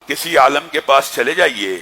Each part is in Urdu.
کسی عالم کے پاس چلے جائیے،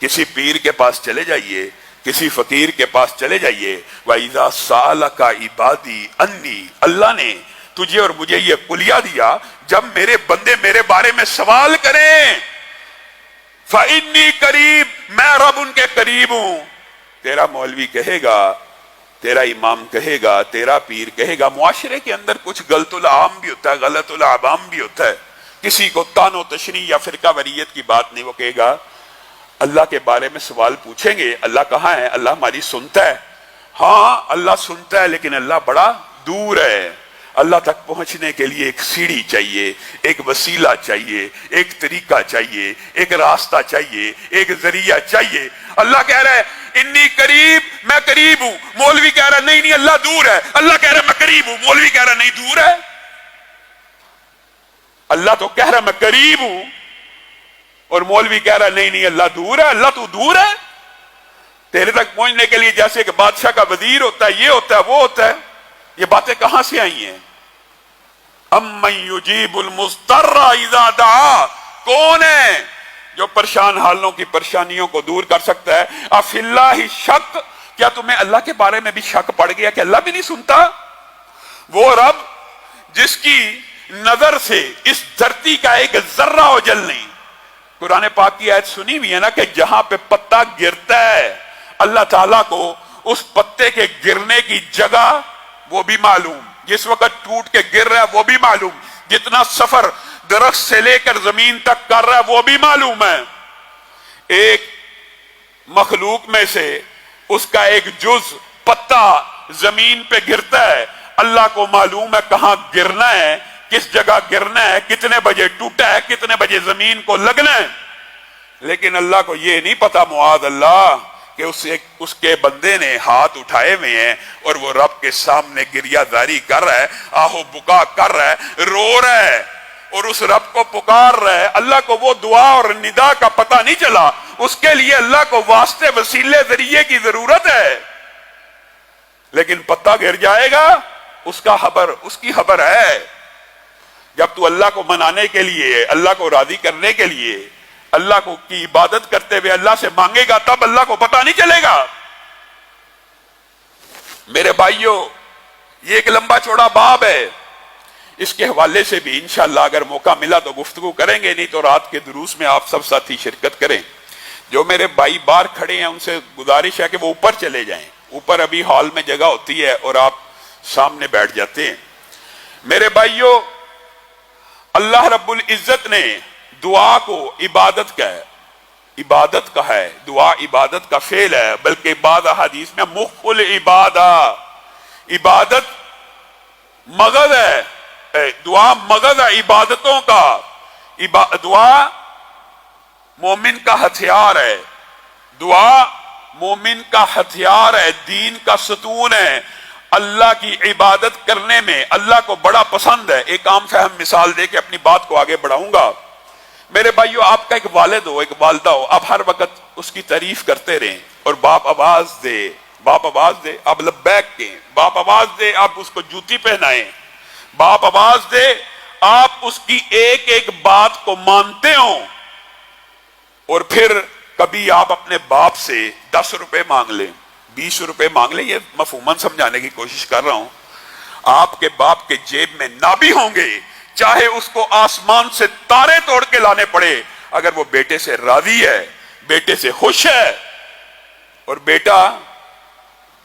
کسی پیر کے پاس چلے جائیے، کسی فقیر کے پاس چلے جائیے، وَإِذَا سَأَلَكَ عِبَادِي أَنِّي، اللہ نے تجھے اور مجھے یہ کلیہ دیا، جب میرے بندے میرے بارے میں سوال کریں فَإِنِّي قریب، میں رب ان کے قریب ہوں۔ تیرا مولوی کہے گا، تیرا امام کہے گا، تیرا پیر کہے گا، معاشرے کے اندر کچھ غلط العام بھی ہوتا ہے، غلط العوام بھی ہوتا ہے، کسی کو تان و تشریح یا فرقہ واریت کی بات نہیں، وہ کہے گا اللہ کے بارے میں سوال پوچھیں گے، اللہ کہاں ہے؟ اللہ ہماری سنتا ہے۔ ہاں اللہ سنتا ہے، لیکن اللہ بڑا دور ہے۔ اللہ تک پہنچنے کے لیے ایک سیڑھی چاہیے، ایک وسیلہ چاہیے، ایک طریقہ چاہیے، ایک راستہ چاہیے، ایک ذریعہ چاہیے۔ اللہ کہہ رہا ہے انی قریب، میں قریب ہوں، مولوی کہہ رہا ہے نہیں اللہ دور ہے، اللہ کہہ رہا ہے میں قریب ہوں، مولوی کہہ رہا ہے نہیں دور ہے۔ اللہ تو کہہ رہا ہے میں قریب ہوں اور مولوی کہہ رہا ہے نہیں اللہ دور ہے۔ اللہ تو دور ہے، تیرے تک پہنچنے کے لیے جیسے کہ بادشاہ کا وزیر ہوتا ہے، یہ ہوتا ہے، وہ ہوتا ہے، یہ باتیں کہاں سے آئی ہیں؟ امن یجیب المضطر اذا دعا، کون ہے جو پریشان حالوں کی پریشانیوں کو دور کر سکتا ہے؟ افی اللہ شک، کیا تمہیں اللہ کے بارے میں بھی شک پڑ گیا کہ اللہ بھی نہیں سنتا؟ وہ رب جس کی نظر سے اس دھرتی کا ایک ذرہ اوجل نہیں۔ قرآن پاک کی آیت سنی ہوئی ہے نا کہ جہاں پہ پتا گرتا ہے اللہ تعالیٰ کو اس پتے کے گرنے کی جگہ وہ بھی معلوم، جس وقت ٹوٹ کے گر رہا ہے وہ بھی معلوم، جتنا سفر درخت سے لے کر زمین تک کر رہا ہے وہ بھی معلوم ہے۔ ایک مخلوق میں سے اس کا ایک جز پتا زمین پہ گرتا ہے، اللہ کو معلوم ہے کہاں گرنا ہے، کس جگہ گرنا ہے، کتنے بجے ٹوٹا ہے، کتنے بجے زمین کو لگنا ہے۔ لیکن اللہ کو یہ نہیں پتا معاذ اللہ کہ اس کے بندے نے ہاتھ اٹھائے ہوئے ہیں اور وہ رب کے سامنے گریہ زاری کر رہا ہے، آہو بکا کر رہا ہے، رو رہا ہے اور اس رب کو پکار رہا ہے۔ اللہ کو وہ دعا اور ندا کا پتہ نہیں چلا، اس کے لیے اللہ کو واسطے وسیلے ذریعے کی ضرورت ہے۔ لیکن پتہ گر جائے گا، اس کی خبر ہے۔ جب تو اللہ کو منانے کے لیے، اللہ کو راضی کرنے کے لیے، اللہ کو کی عبادت کرتے ہوئے اللہ سے مانگے گا، تب اللہ کو پتہ نہیں چلے گا۔ میرے بھائیوں، یہ ایک لمبا چوڑا باب ہے، اس کے حوالے سے بھی انشاءاللہ اگر موقع ملا تو گفتگو کریں گے، نہیں تو رات کے دروس میں آپ سب ساتھی شرکت کریں۔ جو میرے بھائی باہر کھڑے ہیں ان سے گزارش ہے کہ وہ اوپر چلے جائیں، اوپر ابھی ہال میں جگہ ہوتی ہے اور آپ سامنے بیٹھ جاتے ہیں۔ میرے بھائیوں، اللہ رب العزت نے دعا کو عبادت کا ہے، عبادت کا ہے، دعا عبادت کا فعل ہے، بلکہ بعض احادیث میں مخ العبادہ، عبادت مغز ہے، دعا مغز ہے عبادتوں کا، دعا مومن کا ہتھیار ہے، دعا مومن کا ہتھیار ہے، دین کا ستون ہے۔ اللہ کی عبادت کرنے میں اللہ کو بڑا پسند ہے۔ ایک عام فہم مثال دے کے اپنی بات کو آگے بڑھاؤں گا۔ میرے بھائیو، آپ کا ایک والد ہو، ایک والدہ ہو، آپ ہر وقت اس کی تعریف کرتے رہیں اور باپ آواز دے، باپ آواز دے، آپ لبیک کہیں، باپ آواز دے، آپ اس کو جوتی پہنائیں، باپ آواز دے، آپ اس کی ایک ایک بات کو مانتے ہوں، اور پھر کبھی آپ اپنے باپ سے 10 روپے مانگ لیں، 20 روپے مانگ لیں، یہ مفہوماً سمجھانے کی کوشش کر رہا ہوں۔ آپ کے باپ کے جیب میں نہ بھی ہوں گے، چاہے اس کو آسمان سے تارے توڑ کے لانے پڑے، اگر وہ بیٹے سے راضی ہے، بیٹے سے خوش ہے، اور بیٹا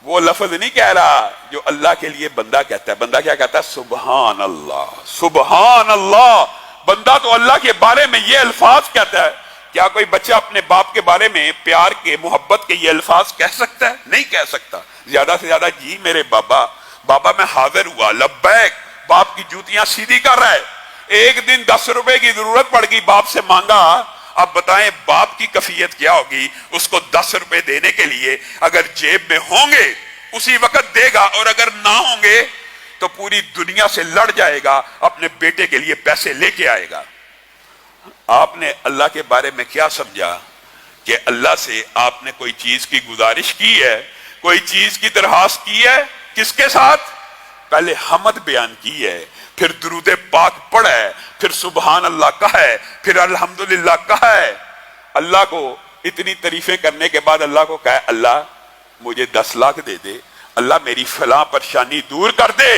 وہ لفظ نہیں کہہ رہا جو اللہ کے لیے بندہ کہتا ہے، بندہ کیا کہتا ہے؟ سبحان اللہ، سبحان اللہ۔ بندہ تو اللہ کے بارے میں یہ الفاظ کہتا ہے۔ کیا کوئی بچہ اپنے باپ کے بارے میں پیار کے، محبت کے یہ الفاظ کہہ سکتا ہے؟ نہیں کہہ سکتا۔ زیادہ سے زیادہ جی میرے بابا، بابا میں حاضر ہوا، لبیک، باپ کی جوتیاں سیدھی کر رہا ہے۔ ایک دن 10 روپے کی ضرورت پڑ گئی، باپ سے مانگا، اب بتائیں باپ کی کیفیت کیا ہوگی؟ اس کو 10 روپے دینے کے لیے اگر جیب میں ہوں گے اسی وقت دے گا، اور اگر نہ ہوں گے تو پوری دنیا سے لڑ جائے گا، اپنے بیٹے کے لیے پیسے لے کے آئے گا۔ آپ نے اللہ کے بارے میں کیا سمجھا کہ اللہ سے آپ نے کوئی چیز کی گزارش کی ہے، کوئی چیز کی درخواست کی ہے، کس کے ساتھ؟ پہلے حمد بیان کی ہے، پھر درود پاک پڑھے، پھر سبحان اللہ کہے، پھر الحمدللہ کہے، اللہ کو اتنی تعریفیں کرنے کے بعد اللہ کو کہے اللہ مجھے 10 لاکھ دے دے، اللہ میری فلاں پریشانی دور کر دے۔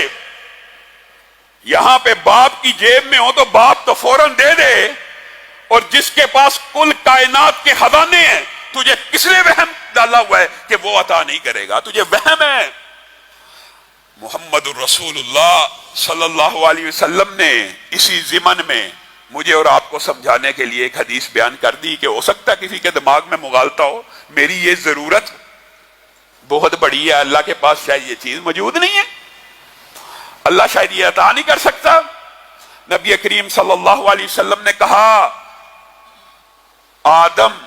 یہاں پہ باپ کی جیب میں ہو تو باپ تو فوراً دے دے، اور جس کے پاس کل کائنات کے خزانے ہیں تجھے کس نے وہم ڈالا ہوا ہے کہ وہ عطا نہیں کرے گا؟ تجھے وہم ہے۔ محمد الرسول اللہ صلی اللہ علیہ وسلم نے اسی ضمن میں مجھے اور آپ کو سمجھانے کے لیے ایک حدیث بیان کر دی کہ ہو سکتا ہے کسی کے دماغ میں مغالطہ ہو، میری یہ ضرورت بہت بڑی ہے، اللہ کے پاس شاید یہ چیز موجود نہیں ہے، اللہ شاید یہ عطا نہیں کر سکتا۔ نبی کریم صلی اللہ علیہ وسلم نے کہا آدم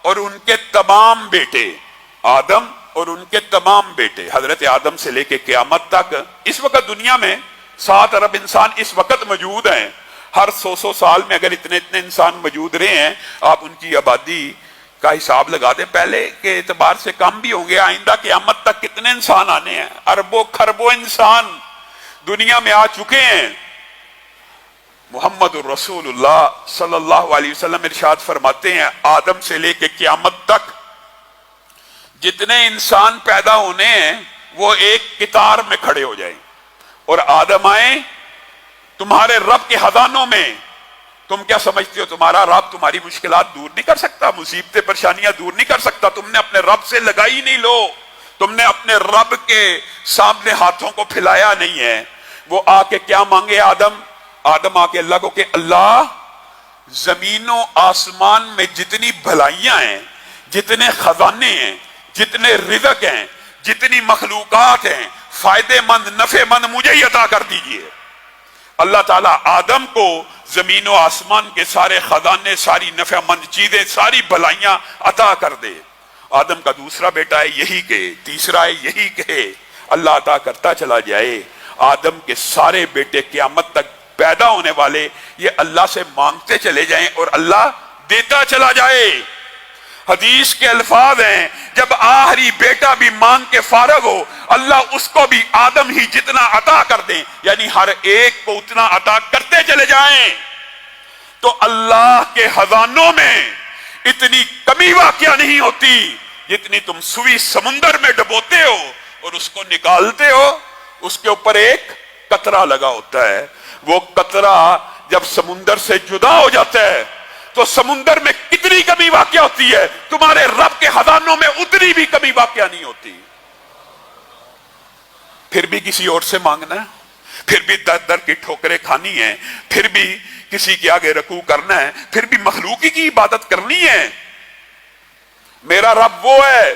اور ان کے تمام بیٹے، آدم اور ان کے تمام بیٹے، حضرت آدم سے لے کے قیامت تک، اس وقت دنیا میں 7 ارب انسان اس وقت موجود ہیں، ہر 100 سال میں اگر اتنے انسان موجود رہے ہیں، آپ ان کی آبادی کا حساب لگا دیں، پہلے کے اعتبار سے کم بھی ہوں گے، آئندہ قیامت تک کتنے انسان آنے ہیں، اربوں خربوں انسان دنیا میں آ چکے ہیں۔ محمد الرسول اللہ صلی اللہ علیہ وسلم ارشاد فرماتے ہیں آدم سے لے کے قیامت تک جتنے انسان پیدا ہونے ہیں وہ ایک قطار میں کھڑے ہو جائیں، اور آدم آئیں تمہارے رب کے خزانوں میں۔ تم کیا سمجھتے ہو تمہارا رب تمہاری مشکلات دور نہیں کر سکتا، مصیبتیں پریشانیاں دور نہیں کر سکتا؟ تم نے اپنے رب سے لگائی نہیں لو، تم نے اپنے رب کے سامنے ہاتھوں کو پھیلایا نہیں ہے۔ وہ آ کے کیا مانگے آدم آ کے اللہ کو کہ اللہ زمین و آسمان میں جتنی بھلائیاں ہیں، جتنے خزانے ہیں، جتنے رزق ہیں، جتنی مخلوقات ہیں، فائدے مند نفع مند مجھے ہی عطا کر دیجئے۔ اللہ تعالیٰ آدم کو زمین و آسمان کے سارے خزانے، ساری نفع مند چیزیں، ساری بھلائیاں عطا کر دے۔ آدم کا دوسرا بیٹا ہے یہی کہ، تیسرا ہے یہی کہ، اللہ عطا کرتا چلا جائے۔ آدم کے سارے بیٹے قیامت تک پیدا ہونے والے یہ اللہ سے مانگتے چلے جائیں اور اللہ دیتا چلا جائے۔ حدیث کے الفاظ ہیں جب آخری بیٹا بھی مانگ کے فارغ ہو اللہ اس کو بھی آدم ہی جتنا عطا کر دیں، یعنی ہر ایک کو اتنا عطا کرتے چلے جائیں۔ تو اللہ کے خزانوں میں اتنی کمی واقع نہیں ہوتی جتنی تم سوئی سمندر میں ڈبوتے ہو اور اس کو نکالتے ہو، اس کے اوپر ایک قطرہ لگا ہوتا ہے، وہ قطرہ جب سمندر سے جدا ہو جاتا ہے تو سمندر میں کتنی کمی واقع ہوتی ہے، تمہارے رب کے خزانوں میں اتنی بھی کمی واقع نہیں ہوتی۔ پھر بھی کسی اور سے مانگنا ہے، پھر بھی در در کی ٹھوکریں کھانی ہے، پھر بھی کسی کے آگے رکوع کرنا ہے، پھر بھی مخلوقی کی عبادت کرنی ہے۔ میرا رب وہ ہے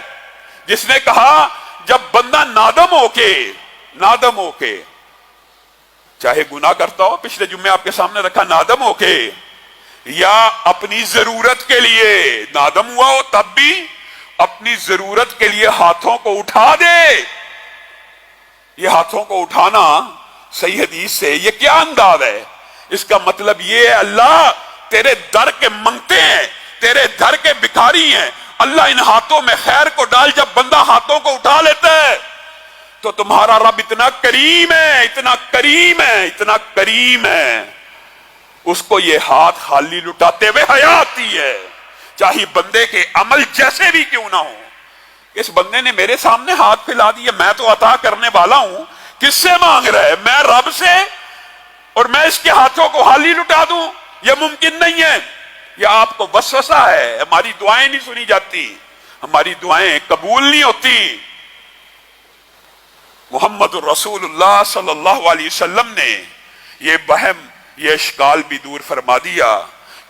جس نے کہا جب بندہ نادم ہو کے چاہے گناہ کرتا ہو، پچھلے جمعے آپ کے سامنے رکھا، نادم ہو کے یا اپنی ضرورت کے لیے نادم ہوا ہو تب بھی اپنی ضرورت کے لیے ہاتھوں کو اٹھا دے۔ یہ ہاتھوں کو اٹھانا صحیح حدیث سے یہ کیا انداز ہے؟ اس کا مطلب یہ ہے اللہ تیرے در کے منگتے ہیں، تیرے در کے بھکاری ہیں، اللہ ان ہاتھوں میں خیر کو ڈال۔ جب بندہ ہاتھوں کو اٹھا لیتا ہے تو تمہارا رب اتنا کریم ہے، اتنا کریم ہے، اتنا کریم ہے، اس کو یہ ہاتھ خالی لٹاتے ہوئے حیا آتی ہے، چاہے بندے کے عمل جیسے بھی کیوں نہ ہو۔ اس بندے نے میرے سامنے ہاتھ پھیلا دیے، میں تو عطا کرنے والا ہوں، کس سے مانگ رہا ہے؟ میں رب سے، اور میں اس کے ہاتھوں کو خالی لٹا دوں؟ یہ ممکن نہیں ہے۔ یہ آپ کو وسوسہ ہے، ہماری دعائیں نہیں سنی جاتی، ہماری دعائیں قبول نہیں ہوتی۔ محمد الرسول اللہ صلی اللہ علیہ وسلم نے یہ وہم، یہ اشکال بھی دور فرما دیا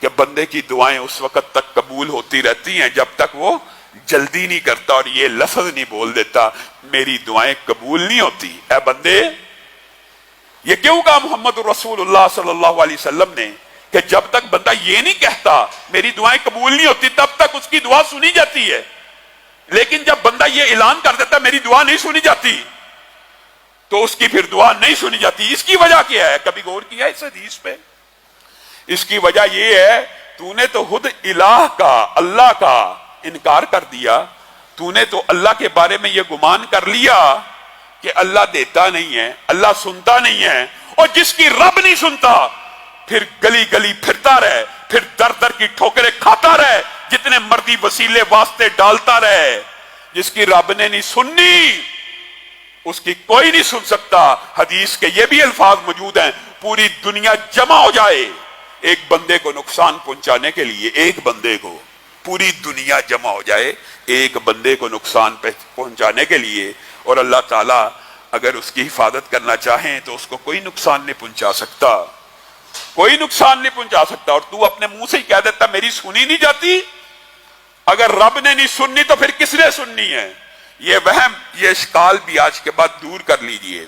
کہ بندے کی دعائیں اس وقت تک قبول ہوتی رہتی ہیں جب تک وہ جلدی نہیں کرتا اور یہ لفظ نہیں بول دیتا میری دعائیں قبول نہیں ہوتی۔ اے بندے، یہ کیوں کہا محمد الرسول اللہ صلی اللہ علیہ وسلم نے کہ جب تک بندہ یہ نہیں کہتا میری دعائیں قبول نہیں ہوتی تب تک اس کی دعا سنی جاتی ہے، لیکن جب بندہ یہ اعلان کر دیتا میری دعا نہیں سنی جاتی تو اس کی پھر دعا نہیں سنی جاتی۔ اس کی وجہ کیا ہے؟ کبھی غور کیا اس حدیث پہ؟ اس کی وجہ یہ ہے تو نے تو خود الہ کا، اللہ کا انکار کر دیا، تو نے تو اللہ کے بارے میں یہ گمان کر لیا کہ اللہ دیتا نہیں ہے، اللہ سنتا نہیں ہے، اور جس کی رب نہیں سنتا پھر گلی گلی پھرتا رہے، پھر در در کی ٹھوکریں کھاتا رہے، جتنے مرضی وسیلے واسطے ڈالتا رہے۔ جس کی رب نے نہیں سننی اس کی کوئی نہیں سن سکتا۔ حدیث کے یہ بھی الفاظ موجود ہیں، پوری دنیا جمع ہو جائے ایک بندے کو نقصان پہنچانے کے لیے، ایک بندے کو، پوری دنیا جمع ہو جائے ایک بندے کو نقصان پہنچانے کے لیے، اور اللہ تعالیٰ اگر اس کی حفاظت کرنا چاہیں تو اس کو کوئی نقصان نہیں پہنچا سکتا، کوئی نقصان نہیں پہنچا سکتا۔ اور تو اپنے منہ سے ہی کہہ دیتا میری سنی نہیں جاتی۔ اگر رب نے نہیں سننی تو پھر کس نے سننی ہے؟ یہ وہم، یہ اشکال بھی آج کے بعد دور کر لیجئے۔